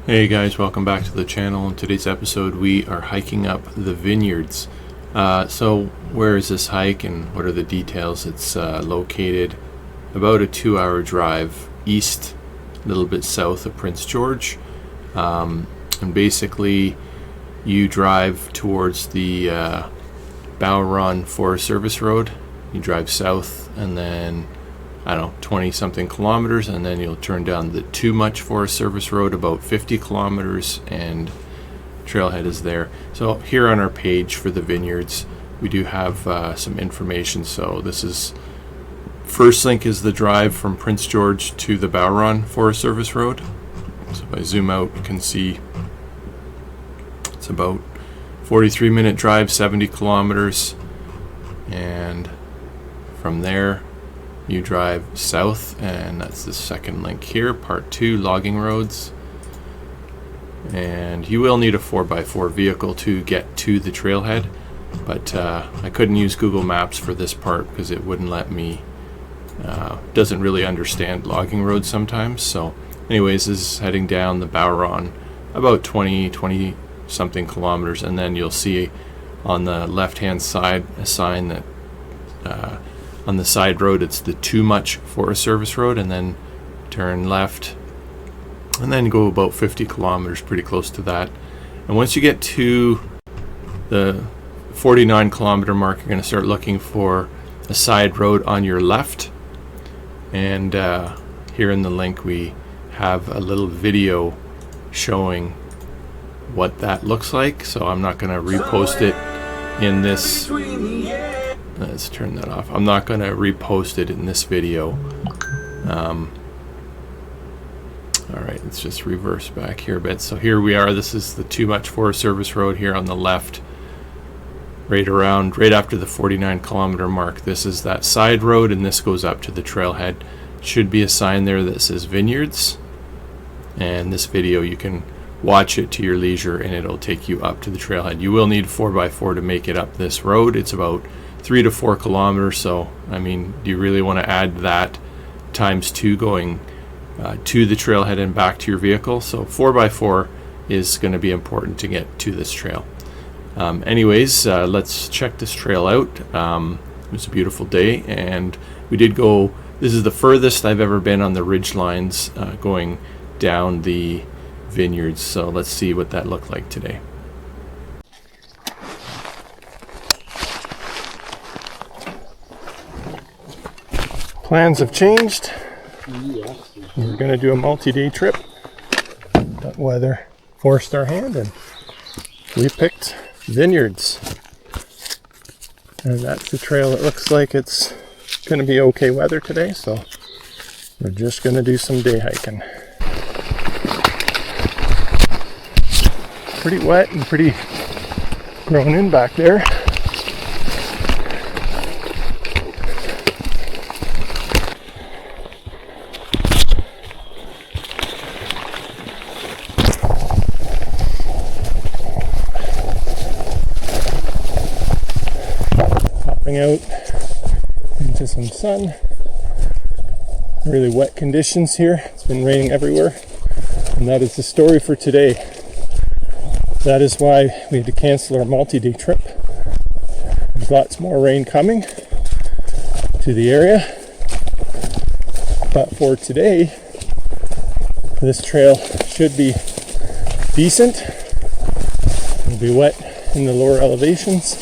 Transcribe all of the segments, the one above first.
Hey guys, welcome back to the channel. In today's episode we are hiking up the Vineyards. So where is this hike and what are the details? It's located about a 2-hour drive east, a little bit south of Prince George, and basically you drive towards the Bowron Forest Service Road. You drive south and then 20 something kilometers, and then you'll turn down the Tumuch Forest Service Road about 50 kilometers, and trailhead is there. So here on our page for the Vineyards we do have some information. So this is first link is the drive from Prince George to the Bowron Forest Service Road. So if I zoom out you can see it's about 43-minute drive, 70 kilometers, and from there you drive south, and that's the second link here, part 2, logging roads. And you will need a 4x4 vehicle to get to the trailhead, but I couldn't use Google Maps for this part because it wouldn't let me, doesn't really understand logging roads sometimes. So anyways, this is heading down the Bowron about 20 something kilometers, and then you'll see on the left hand side a sign that on the side road it's the Tumuch Forest Service Road, and then turn left and then go about 50 kilometers, pretty close to that. And once you get to the 49 kilometer mark, you're going to start looking for a side road on your left. And here in the link we have a little video showing what that looks like, so I'm not going to repost it in this. Let's turn that off. I'm not going to repost it in this video. Alright, let's just reverse back here a bit. So here we are. This is the Tumuch Forest Service Road here on the left, right after the 49 kilometer mark. This is that side road, and this goes up to the trailhead. Should be a sign there that says Vineyards, and this video you can watch it to your leisure and it'll take you up to the trailhead. You will need 4x4 to make it up this road. It's about 3 to 4 kilometers, so I mean, do you really want to add that times 2 going to the trailhead and back to your vehicle? So 4x4 is going to be important to get to this trail. Anyways, let's check this trail out. It was a beautiful day, and we did go, this is the furthest I've ever been on the ridge lines going down the Vineyards, so let's see what that looked like today. Plans have changed. We're going to do a multi-day trip, but weather forced our hand and we picked Vineyards, and that's the trail. It looks like it's going to be okay weather today, so we're just going to do some day hiking. Pretty wet and pretty grown in back there. Popping out into some sun. Really wet conditions here. It's been raining everywhere, and that is the story for today. That is why we had to cancel our multi-day trip. There's lots more rain coming to the area, but for today this trail should be decent. It'll be wet in the lower elevations.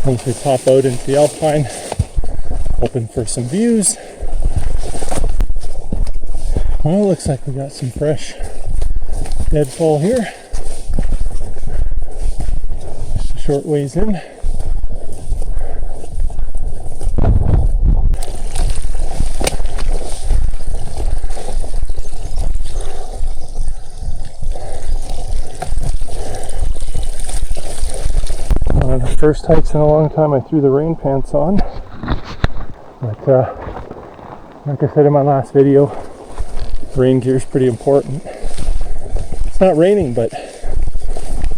Once we pop out into the Alpine, hoping for some views. Well, it looks like we got some fresh deadfall here. Just a short ways in. One of the first hikes in a long time I threw the rain pants on. But like I said in my last video, rain gear is pretty important. It's not raining, but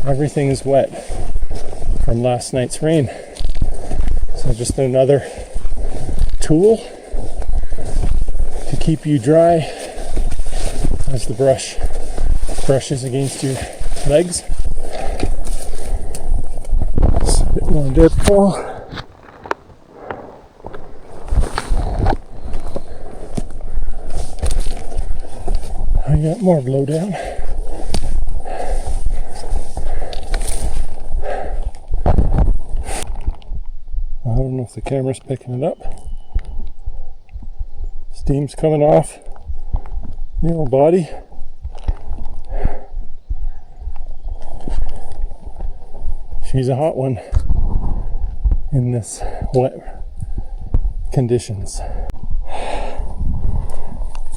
everything is wet from last night's rain. So just another tool to keep you dry as the brush brushes against your legs. It's a bit more deadfall. I got more blowdown. I don't know if the camera's picking it up. Steam's coming off the old body. She's a hot one in this wet conditions.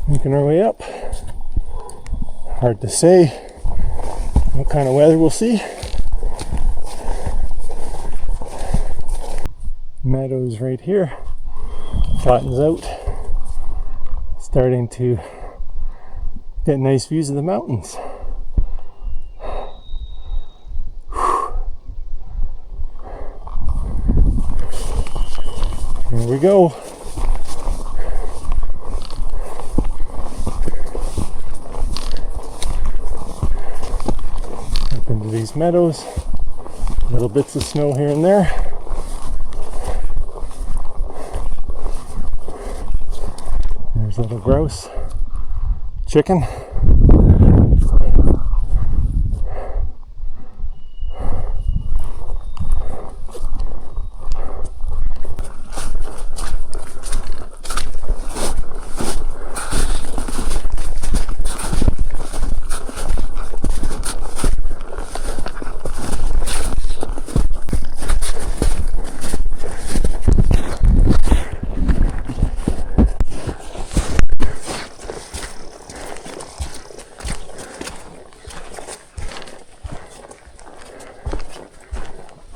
Making our way up. Hard to say what kind of weather we'll see. Meadows right here. Flattens out. Starting to get nice views of the mountains. Here we go. Up into these meadows. Little bits of snow here and there. There's a little grouse. Chicken.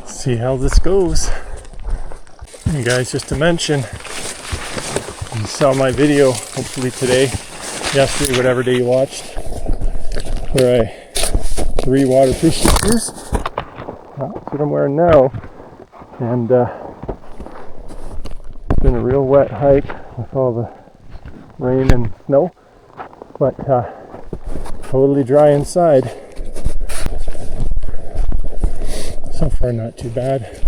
See how this goes. You guys, just to mention, you saw my video hopefully today, yesterday, whatever day you watched, where I 3 waterproofing shoes. That's what I'm wearing now. And it's been a real wet hike with all the rain and snow, but totally dry inside. So far not too bad.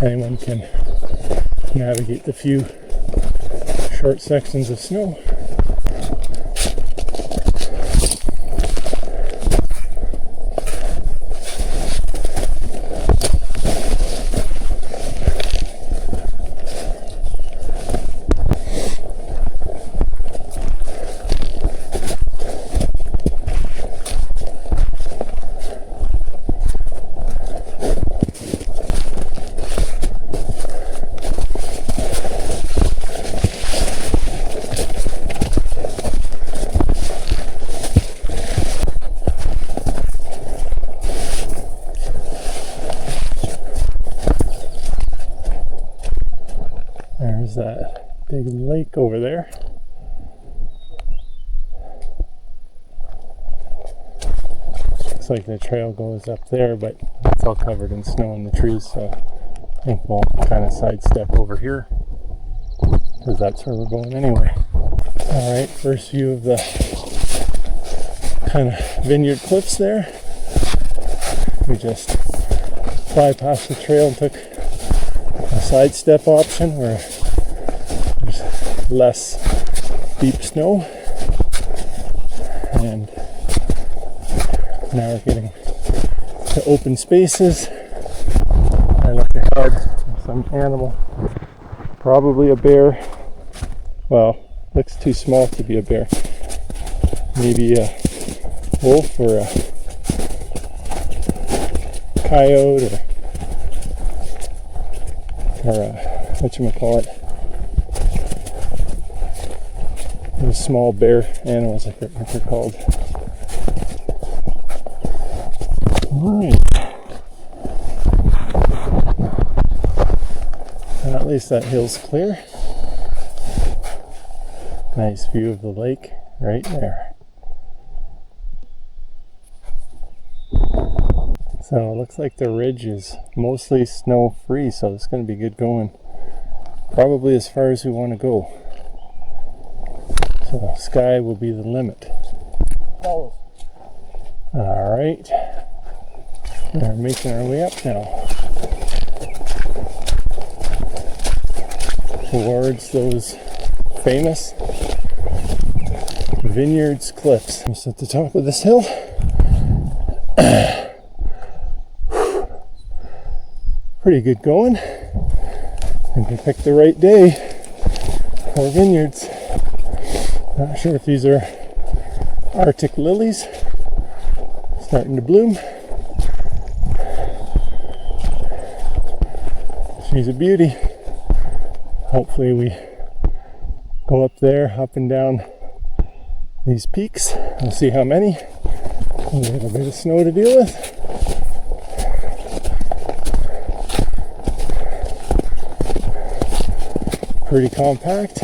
Anyone can navigate the few short sections of snow. There's that big lake over there. Looks like the trail goes up there, but it's all covered in snow in the trees, so I think we'll kind of sidestep over here, because that's where we're going anyway. Alright, first view of the kind of Vineyard Cliffs there. We just bypassed the trail and took a sidestep option where there's less deep snow, and now we're getting to open spaces. I look ahead, some animal, probably a bear. Well, looks too small to be a bear. Maybe a wolf or a coyote or a whatchamacallit. Those small bear animals, I forget what they're called. Alright. And at least that hill's clear. Nice view of the lake right there. So it looks like the ridge is mostly snow free, so it's going to be good going. Probably as far as we want to go. So the sky will be the limit. All right, we're making our way up now towards those famous Vineyards Cliffs. Just at the top of this hill. Pretty good going. And we picked the right day for vineyards. Not sure if these are Arctic lilies starting to bloom. She's a beauty. Hopefully we go up there, up and down these peaks. We'll see how many. We have a bit of snow to deal with. Pretty compact.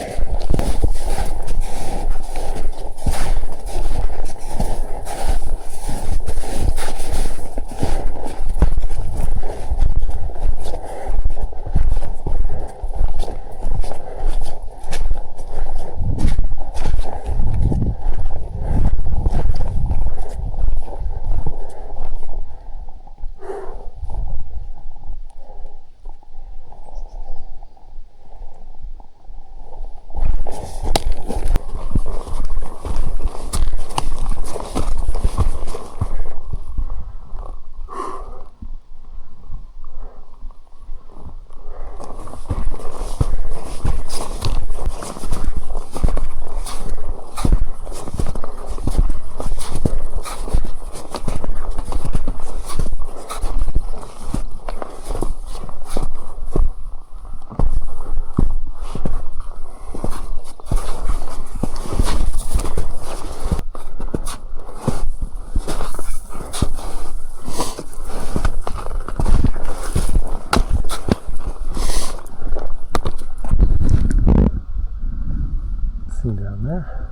Down there.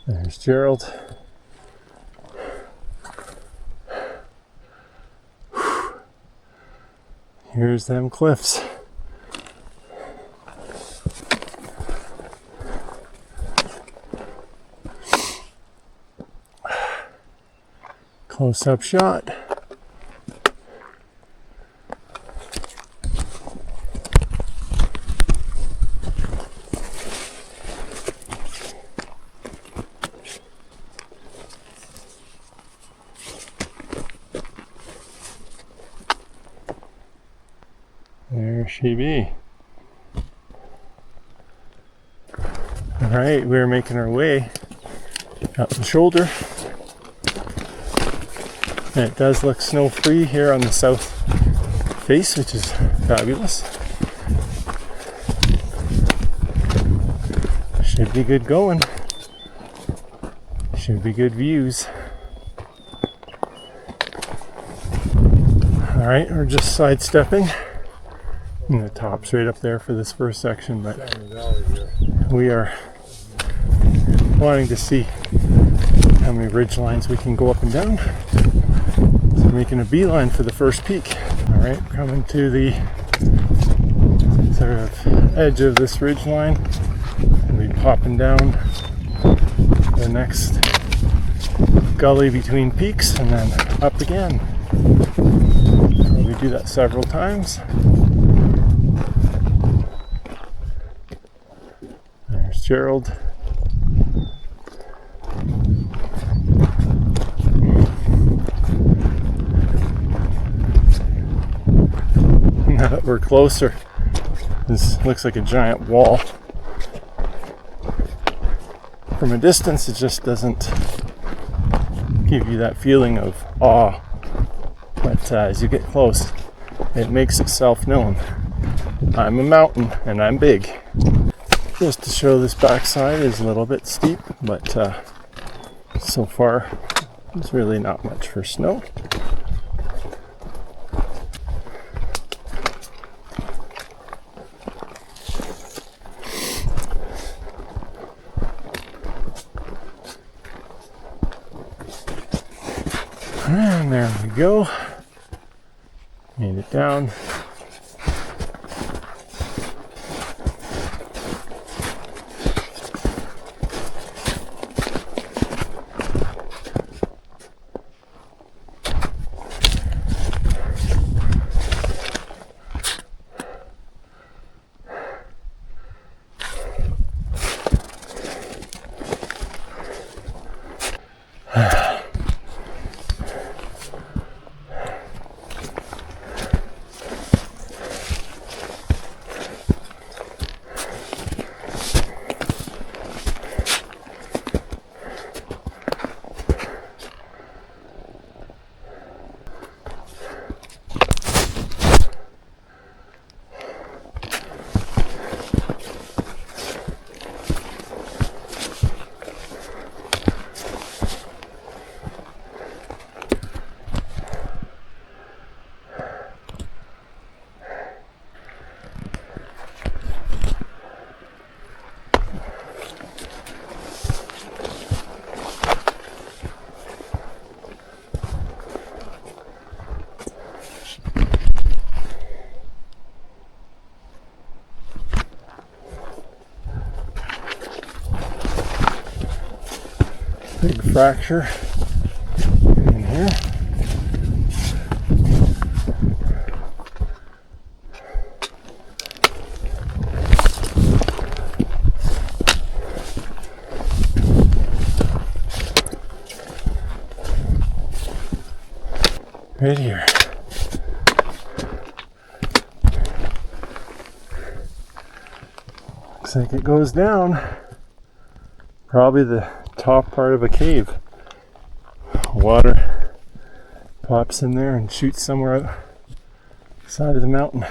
There's Gerald. Here's them cliffs. Close-up shot. There she be. All right, we're making our way up the shoulder. And it does look snow-free here on the south face, which is fabulous. Should be good going. Should be good views. All right, we're just sidestepping. And the top's right up there for this first section, but we are wanting to see how many ridge lines we can go up and down. So we're making a beeline for the first peak. All right, coming to the sort of edge of this ridge line, and we popping down the next gully between peaks and then up again. We do that several times. There's Gerald. Now that we're closer, this looks like a giant wall. From a distance, it just doesn't give you that feeling of awe. But as you get close, it makes itself known. I'm a mountain and I'm big. Just to show, this backside is a little bit steep, but so far there's really not much for snow. And there we go. Made it down. Big fracture in here. Right here. Looks like it goes down. Probably the top part of a cave. Water pops in there and shoots somewhere out the side of the mountain.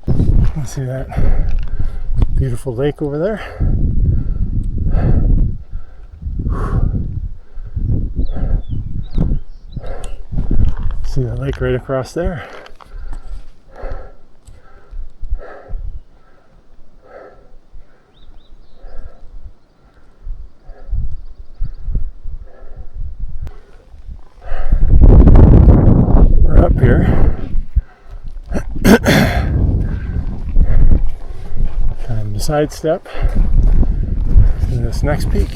You see that beautiful lake over there? See the lake right across there? Here. Time to sidestep to this next peak.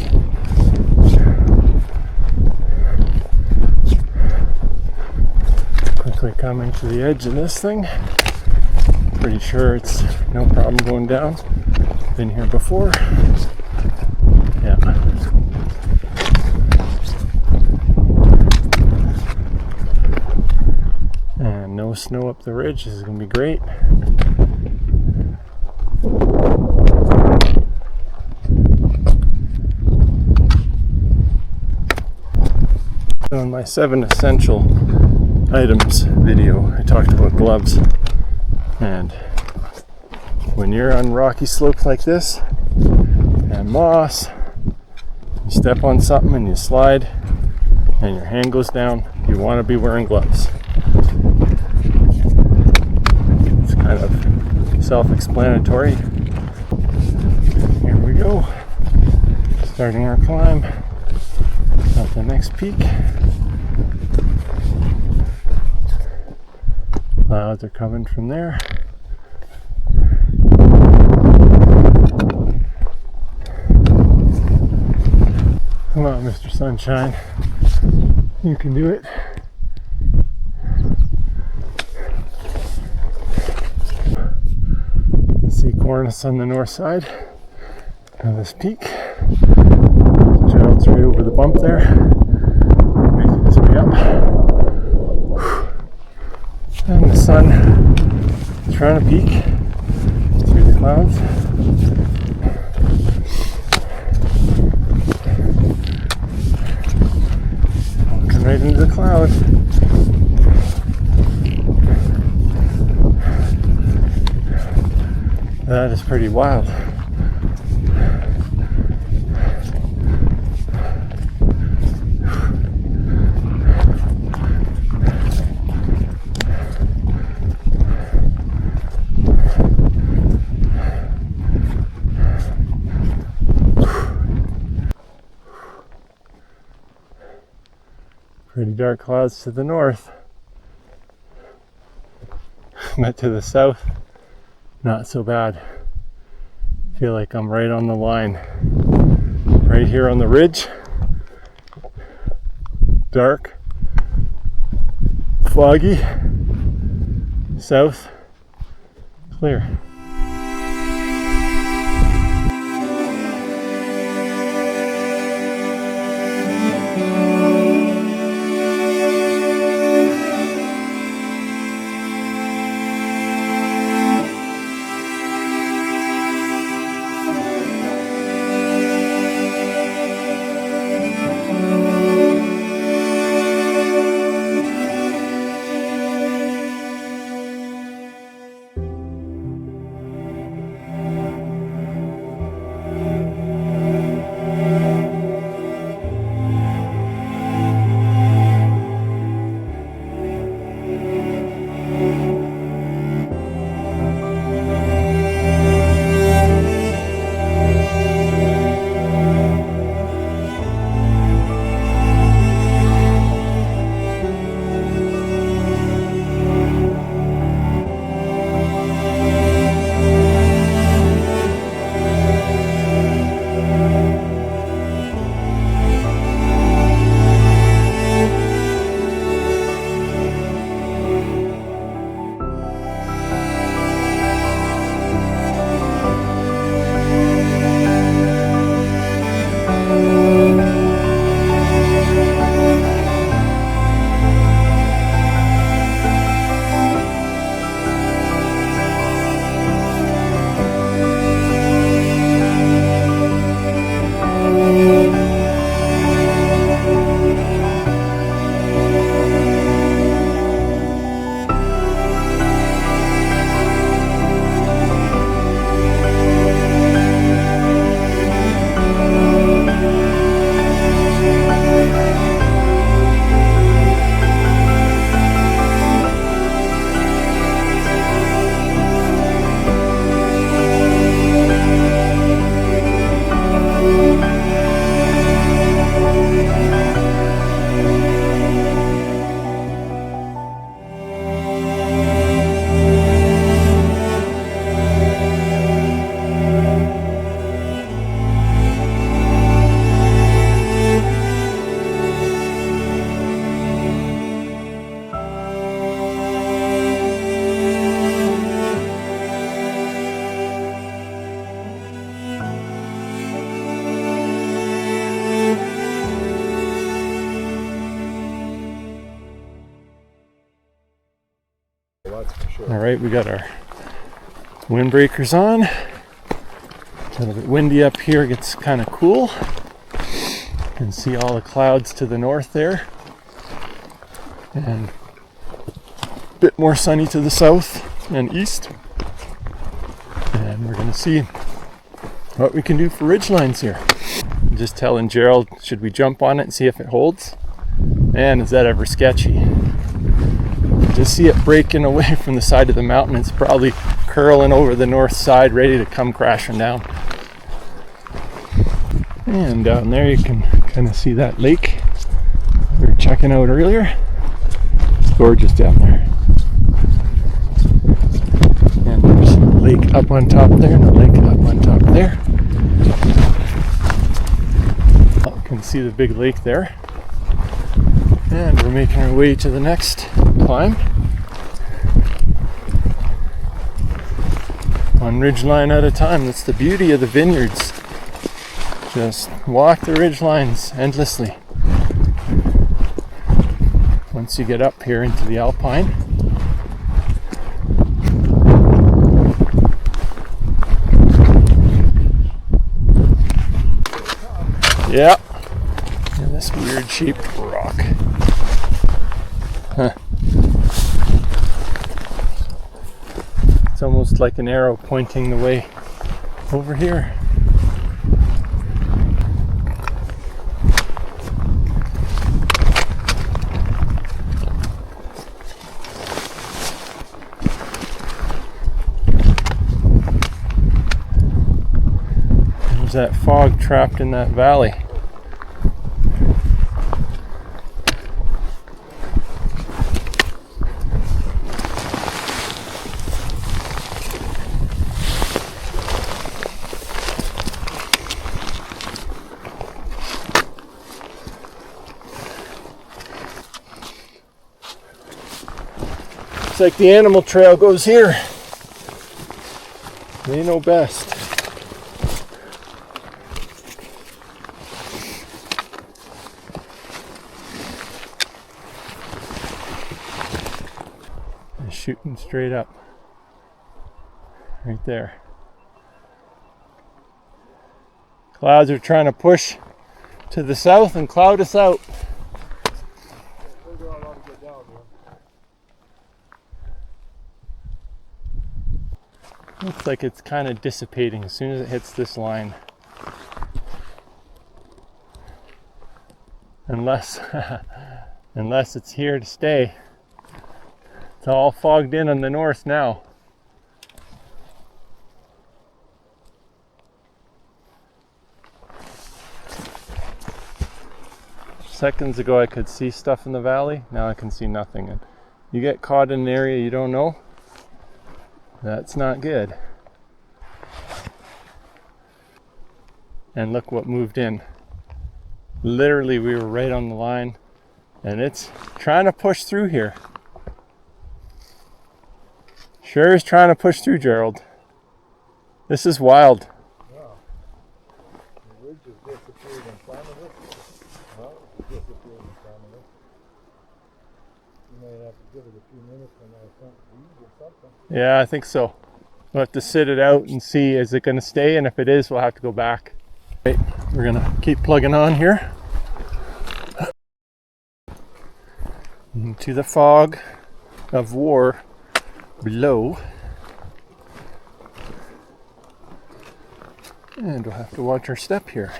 Quickly coming to the edge of this thing. Pretty sure it's no problem going down. Been here before. Yeah. And no snow up the ridge. This is going to be great. On my 7 essential items video, I talked about gloves. And when you're on rocky slopes like this and moss, you step on something and you slide and your hand goes down, you want to be wearing gloves. It's kind of self-explanatory. Here we go, starting our climb up the next peak. Clouds are coming from there. Come on, Mr. Sunshine. You can do it. You can see cornice on the north side of this peak. Child's right over the bump there. Making his way up. And the sun is trying to peek through the clouds. Walking right into the cloud. That is pretty wild. Pretty dark clouds to the north. But to the south, not so bad. Feel like I'm right on the line. Right here on the ridge. Dark. Foggy. South. Clear. Alright, we got our windbreakers on. A little bit windy up here, gets kind of cool. You can see all the clouds to the north there. And a bit more sunny to the south and east. And we're going to see what we can do for ridgelines here. I'm just telling Gerald, should we jump on it and see if it holds? Man, is that ever sketchy. Just see it breaking away from the side of the mountain. It's probably curling over the north side, ready to come crashing down. And down there you can kind of see that lake we were checking out earlier. It's gorgeous down there. And there's a lake up on top there and a lake up on top there. You can see the big lake there. And we're making our way to the next climb. One ridgeline at a time. That's the beauty of the vineyards. Just walk the ridgelines endlessly. Once you get up here into the alpine. Yeah. And this weird shaped rock. Huh. It's almost like an arrow pointing the way over here. There's that fog trapped in that valley. Looks like the animal trail goes here. They know best. They're shooting straight up. Right there. Clouds are trying to push to the south and cloud us out. Looks like it's kind of dissipating as soon as it hits this line. Unless it's here to stay. It's all fogged in on the north now. Seconds ago I could see stuff in the valley, now I can see nothing. And you get caught in an area you don't know, that's not good. And look what moved in. Literally we were right on the line and it's trying to push through here. Sure is trying to push through, Gerald. This is wild. Yeah. The ridge has disappeared in front of us. Well, it's disappeared in front of us. You might have to give it a few minutes when I front weed or something. Yeah, I think so. We'll have to sit it out and see, is it going to stay? And if it is, we'll have to go back. Right, we're going to keep plugging on here. Into the fog of war below. And we'll have to watch our step here.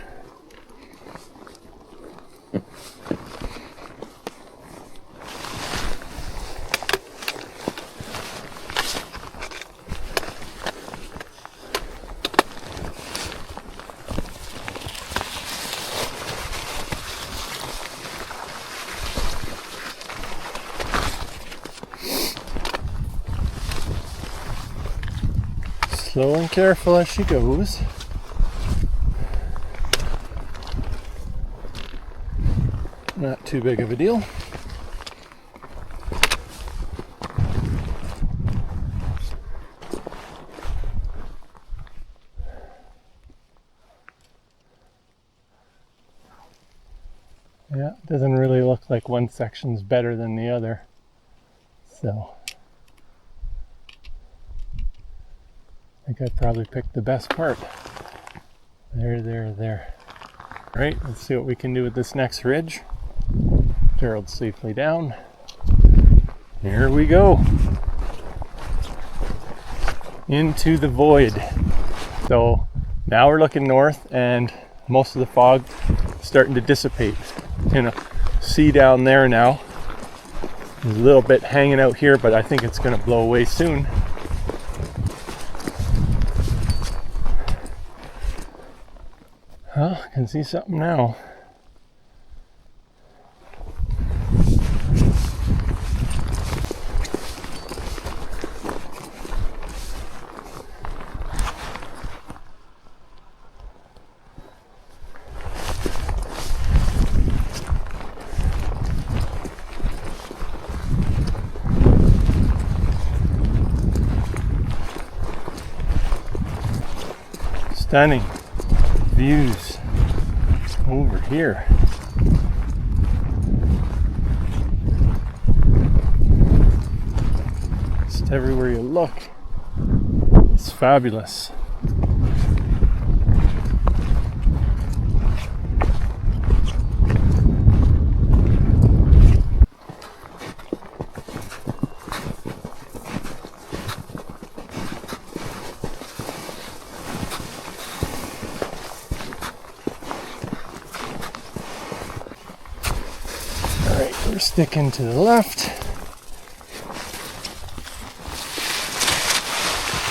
Slow and careful as she goes. Not too big of a deal. Yeah, it doesn't really look like one section's better than the other. So I think I probably picked the best part. There. All right, let's see what we can do with this next ridge. Gerald's safely down. Here we go. Into the void. So now we're looking north and most of the fog is starting to dissipate. You know, see down there now. There's a little bit hanging out here, but I think it's going to blow away soon. Oh, I can see something now. Stunning views over here. Just everywhere you look, it's fabulous. We're sticking to the left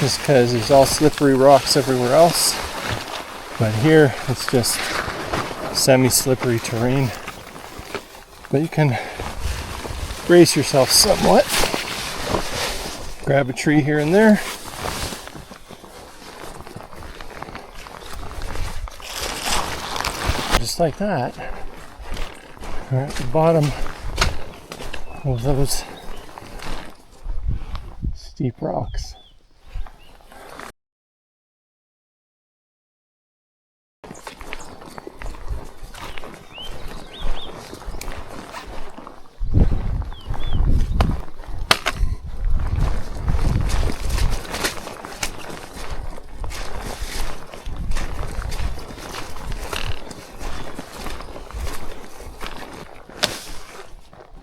just because there's all slippery rocks everywhere else, but here it's just semi-slippery terrain, but you can brace yourself somewhat, grab a tree here and there, just like that. We're at the bottom of those steep rocks.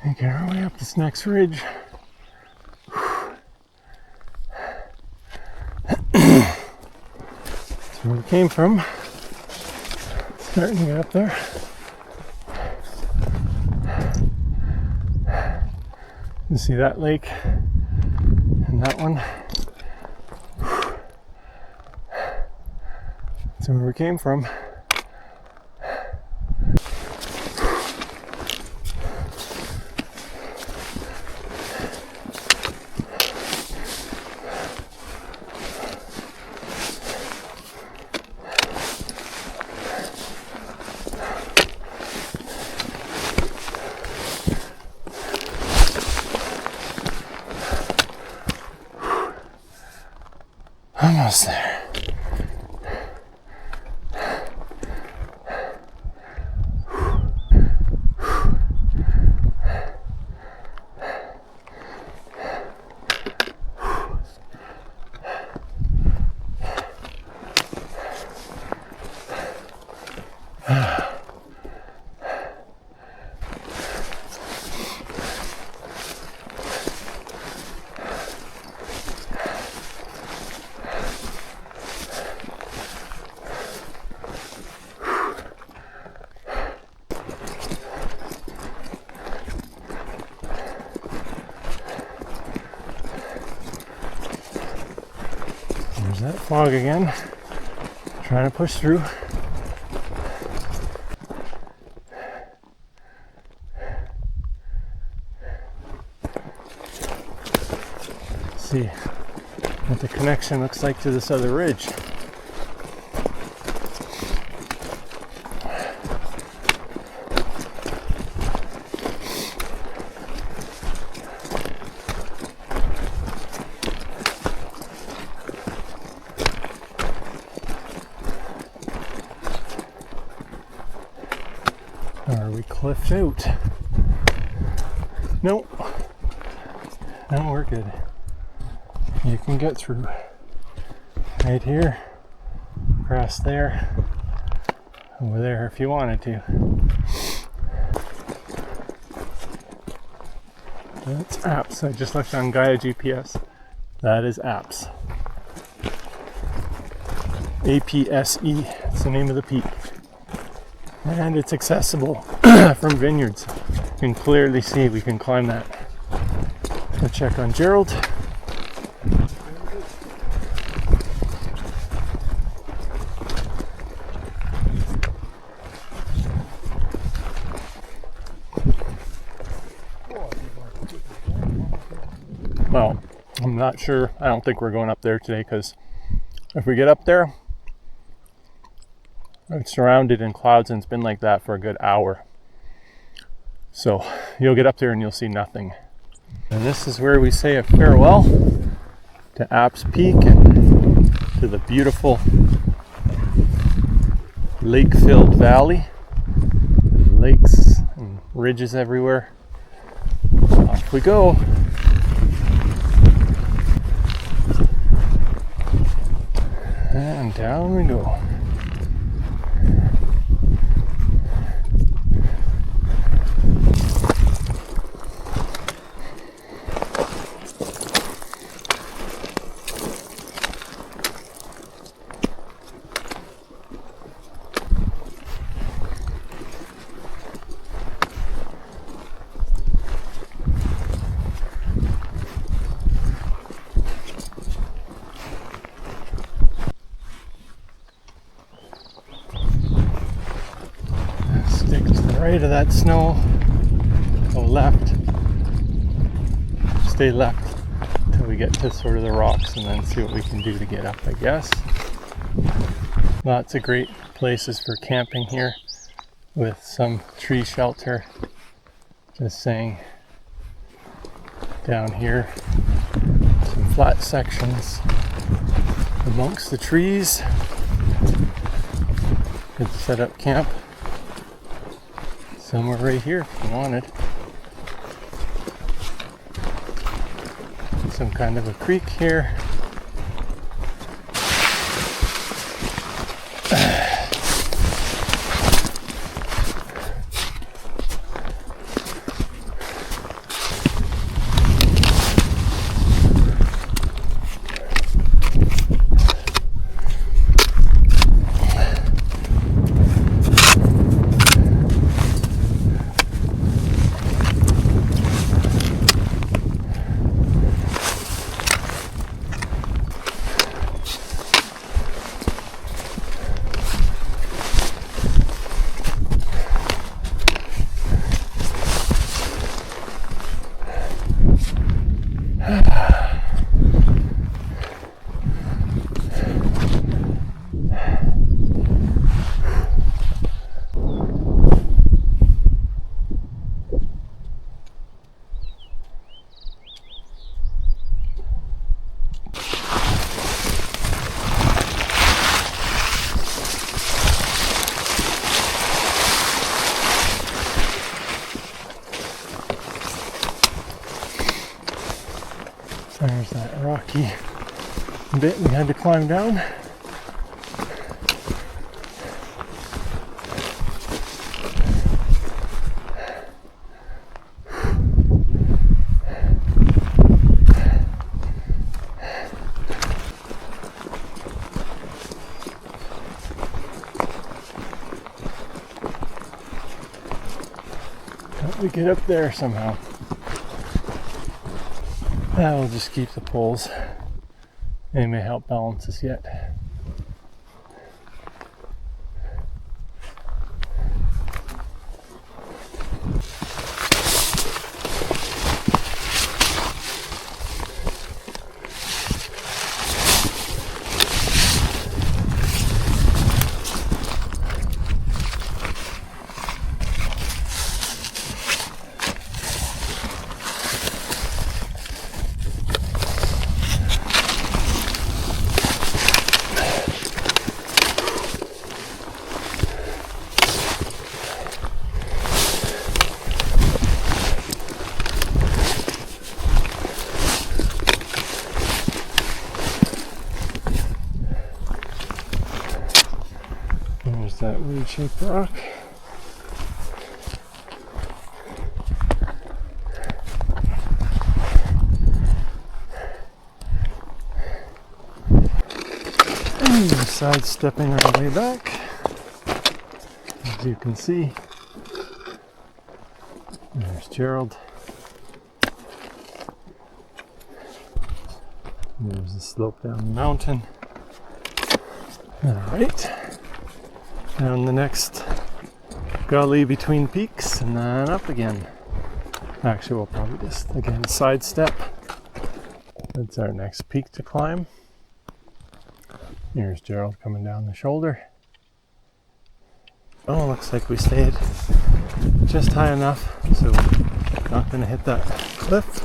Making our way up this next ridge. That's where we came from. Starting to get up there. You see that lake and that one. That's where we came from. Almost there. There's that fog again, trying to push through. See what the connection looks like to this other ridge. Are we cliffed out? Nope. No, we're good. You can get through right here, across there, over there if you wanted to. That's Apse. I just looked on Gaia GPS. That is Apse. A-P-S-E. It's the name of the peak. And it's accessible from Vineyards. You can clearly see we can climb that. Go check on Gerald. Well, I'm not sure. I don't think we're going up there today because if we get up there, it's surrounded in clouds and it's been like that for a good hour. So you'll get up there and you'll see nothing. And this is where we say a farewell to Apse Peak and to the beautiful lake-filled valley. Lakes and ridges everywhere. Off we go. And down we go. Stick to the right of that snow, go left, stay left until we get to sort of the rocks and then see what we can do to get up, I guess. Lots of great places for camping here with some tree shelter. Just saying, down here, some flat sections amongst the trees. Could set up camp somewhere right here if you wanted. Some kind of a creek here. There's that rocky bit we had to climb down. Hope we get up there somehow. We'll just keep the poles. They may help balance us yet. There's that weird shaped rock. And we're sidestepping our way back. As you can see, there's Gerald. There's the slope down the mountain. Alright. Down the next gully between peaks and then up again. Actually, we'll probably just again sidestep. That's our next peak to climb. Here's Gerald coming down the shoulder. Oh, looks like we stayed just high enough, so we're not going to hit that cliff.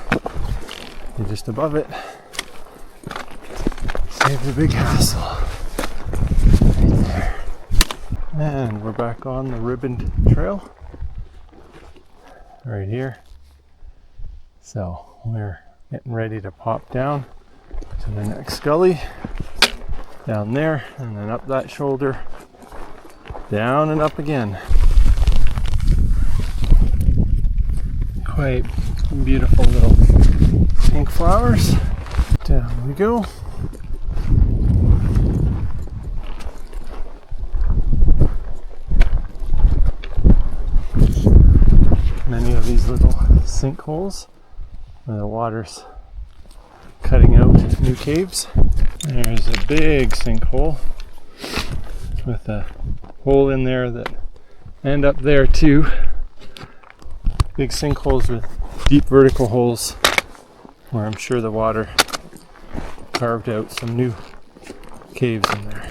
We're just above it. Save the big hassle. Right there. And we're back on the ribboned trail. Right here. So we're getting ready to pop down to the next gully. Down there, and then up that shoulder. Down and up again. Quite beautiful little pink flowers. Down we go. Many of these little sinkholes where the water's cutting out new caves. There's a big sinkhole with a hole in there that, and up there too. Big sinkholes with deep vertical holes where I'm sure the water carved out some new caves in there.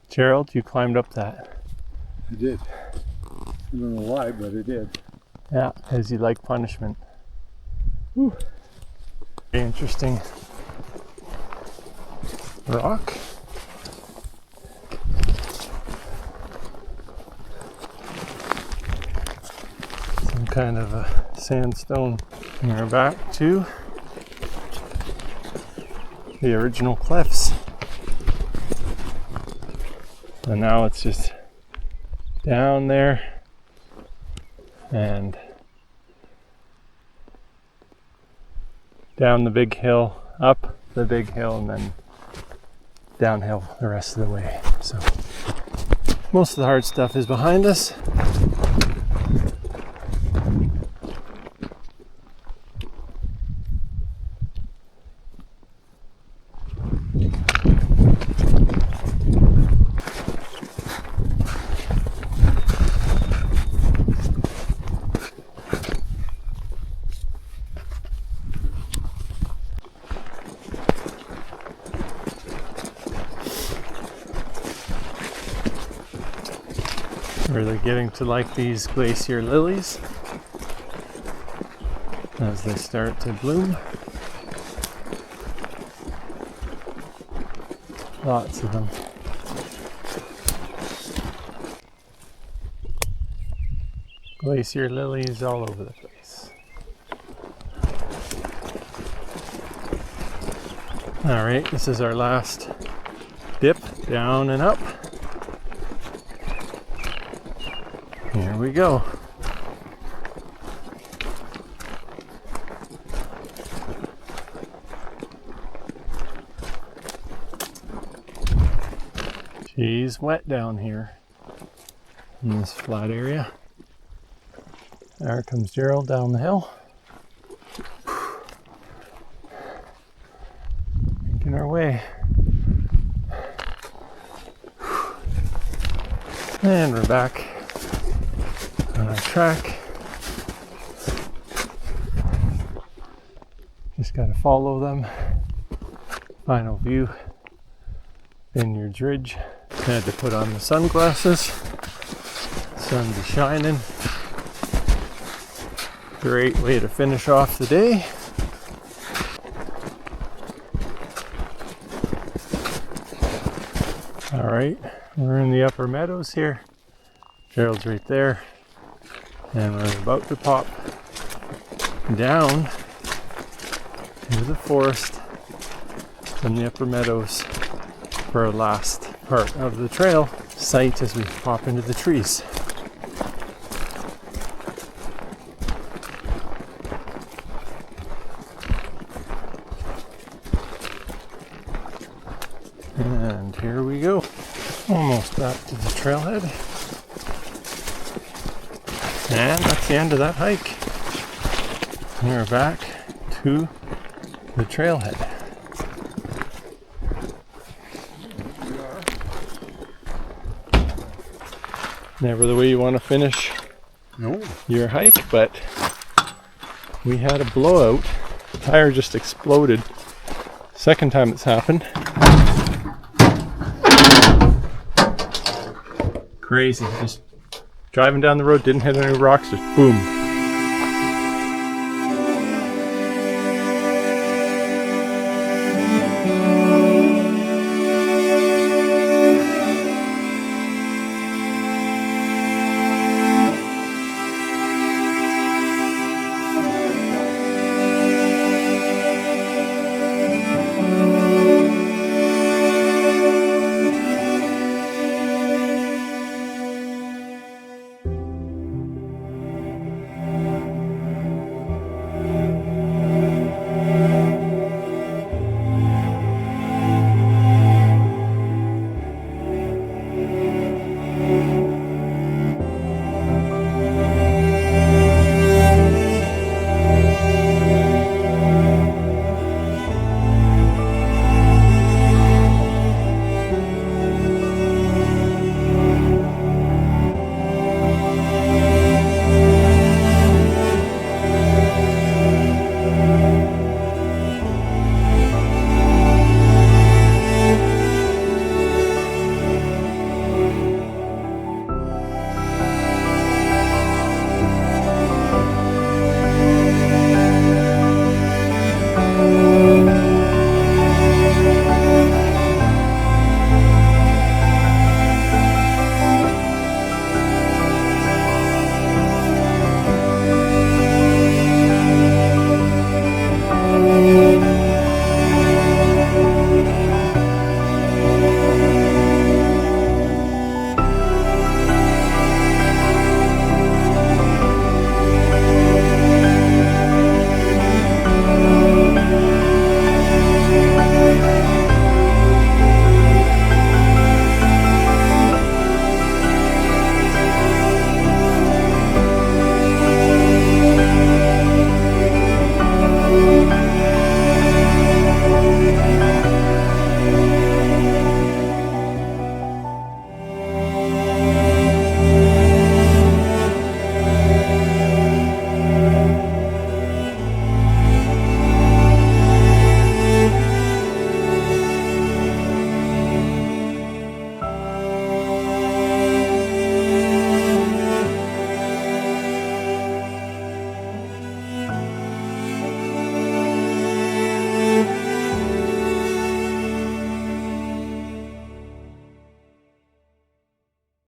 Gerald, you climbed up that. I did. I don't know why, but I did. Yeah, because you like punishment. Whew. Very interesting rock. Some kind of a sandstone. And we're back to the original cliffs. And now it's just down there and down the big hill, up the big hill, and then downhill the rest of the way. So most of the hard stuff is behind us. Really getting to like these glacier lilies as they start to bloom. Lots of them. Glacier lilies all over the place. All right, this is our last dip down and up. Here we go. She's wet down here in this flat area. There comes Gerald down the hill. Making our way. And we're back on our track. Just gotta follow them. Final view. Vineyards Ridge. Had to put on the sunglasses. Sun's shining. Great way to finish off the day. All right, we're in the upper meadows here. Gerald's right there. And we're about to pop down into the forest from the upper meadows for our last part of the trail site as we pop into the trees. And here we go. Almost back to the trailhead. And that's the end of that hike. We're back to the trailhead. Never the way you want to finish your hike, but we had a blowout. The tire just exploded. Second time it's happened. Crazy. Just driving down the road, didn't hit any rocks, just boom.